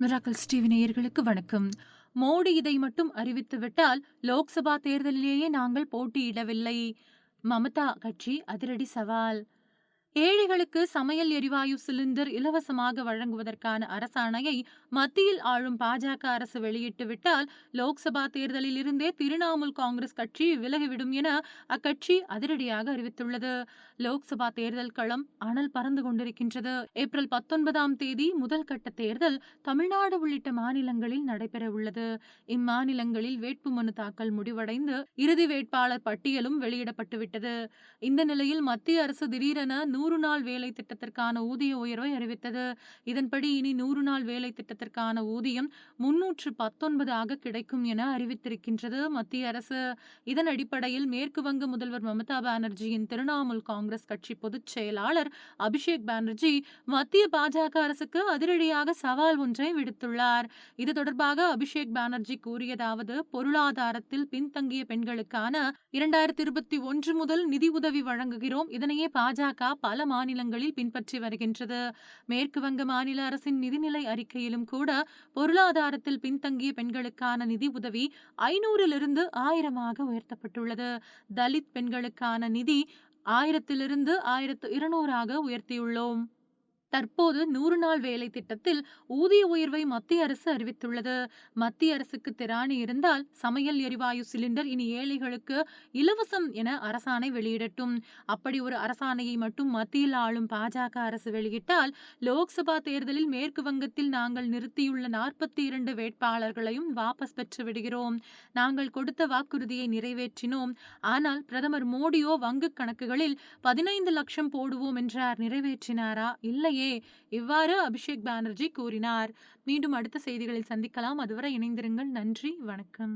Miracles TV நேயர்களுக்கு வணக்கம். மோடி இதை மட்டும் அறிவித்துவிட்டால், லோக்சபா தேர்தலிலேயே நாங்கள் போட்டியிடவில்லை. மமதா கட்சி அதிரடி சவால். ஏழைகளுக்கு சமையல் எரிவாயு சிலிண்டர் இலவசமாக வழங்குவதற்கான அரசாணையை மத்தியில் ஆளும் பாஜக அரசு வெளியிட்டு விட்டால், லோக்சபா தேர்தலில் இருந்தே திரிணாமுல் காங்கிரஸ் கட்சி விலகிவிடும் என அக்கட்சி அதிரடியாக அறிவித்துள்ளது. லோக்சபா தேர்தல் களம் அனல் பறந்து கொண்டிருக்கின்றது. ஏப்ரல் 19ஆம் தேதி முதல் கட்ட தேர்தல் தமிழ்நாடு உள்ளிட்ட மாநிலங்களில் நடைபெற உள்ளது. இம்மாநிலங்களில் வேட்புமனு தாக்கல் முடிவடைந்து இறுதி வேட்பாளர் பட்டியலும் வெளியிடப்பட்டுவிட்டது. இந்த நிலையில் மத்திய அரசு திடீரென 100 நாள் வேலை திட்டத்திற்கான ஊதிய உயர்வை அறிவித்தது. இதன்படி இனி 100 நாள் வேலை திட்டத்திற்கான ஊதியம் 319 கிடைக்கும் என அறிவித்திருக்கின்றது மத்திய அரசு. இதன் அடிப்படையில் மேற்கு வங்க முதல்வர் மமதா பானர்ஜியின் திரிணாமுல் காங்கிரஸ் கட்சி பொதுச் செயலாளர் அபிஷேக் பானர்ஜி மத்திய பாஜக அரசுக்கு அதிரடியாக சவால் ஒன்றை விடுத்துள்ளார். இது தொடர்பாக அபிஷேக் பானர்ஜி கூறியதாவது: பொருளாதாரத்தில் பின்தங்கிய பெண்களுக்கான 2021 முதல் நிதி உதவி வழங்குகிறோம். இதனையே பாஜக பல மாநிலங்களில் பின்பற்றி வருகின்றது. மேற்கு வங்க மாநில அரசின் நிதிநிலை அறிக்கையிலும் கூட பொருளாதாரத்தில் பின்தங்கிய பெண்களுக்கான நிதி உதவி 500லிருந்து 1000 உயர்த்தப்பட்டுள்ளது. தலித் பெண்களுக்கான நிதி 1000லிருந்து 1200 உயர்த்தியுள்ளோம். தற்போது 100 நாள் வேலை திட்டத்தில் ஊதிய உயர்வை மத்திய அரசு அறிவித்துள்ளது. மத்திய அரசுக்கு திராணி இருந்தால் சமையல் எரிவாயு சிலிண்டர் இனி ஏழைகளுக்கு இலவசம் என அரசாணை வெளியிடட்டும். அப்படி ஒரு அரசாணையை மட்டும் மத்தியில் ஆளும் பாஜக அரசு வெளியிட்டால், லோக்சபா தேர்தலில் மேற்கு வங்கத்தில் நாங்கள் நிறுத்தியுள்ள 42 வேட்பாளர்களையும் வாபஸ் பெற்று விடுகிறோம். நாங்கள் கொடுத்த வாக்குறுதியை நிறைவேற்றினோம். ஆனால் பிரதமர் மோடியோ வங்கக் கணக்குகளில் 15 லட்சம் போடுவோம் என்றார். நிறைவேற்றினாரா? இல்லையே. இவ்வாறு அபிஷேக் பானர்ஜி கூறினார். மீண்டும் அடுத்த செய்திகளில் சந்திக்கலாம். அதுவரை இணைந்திருங்கள். நன்றி, வணக்கம்.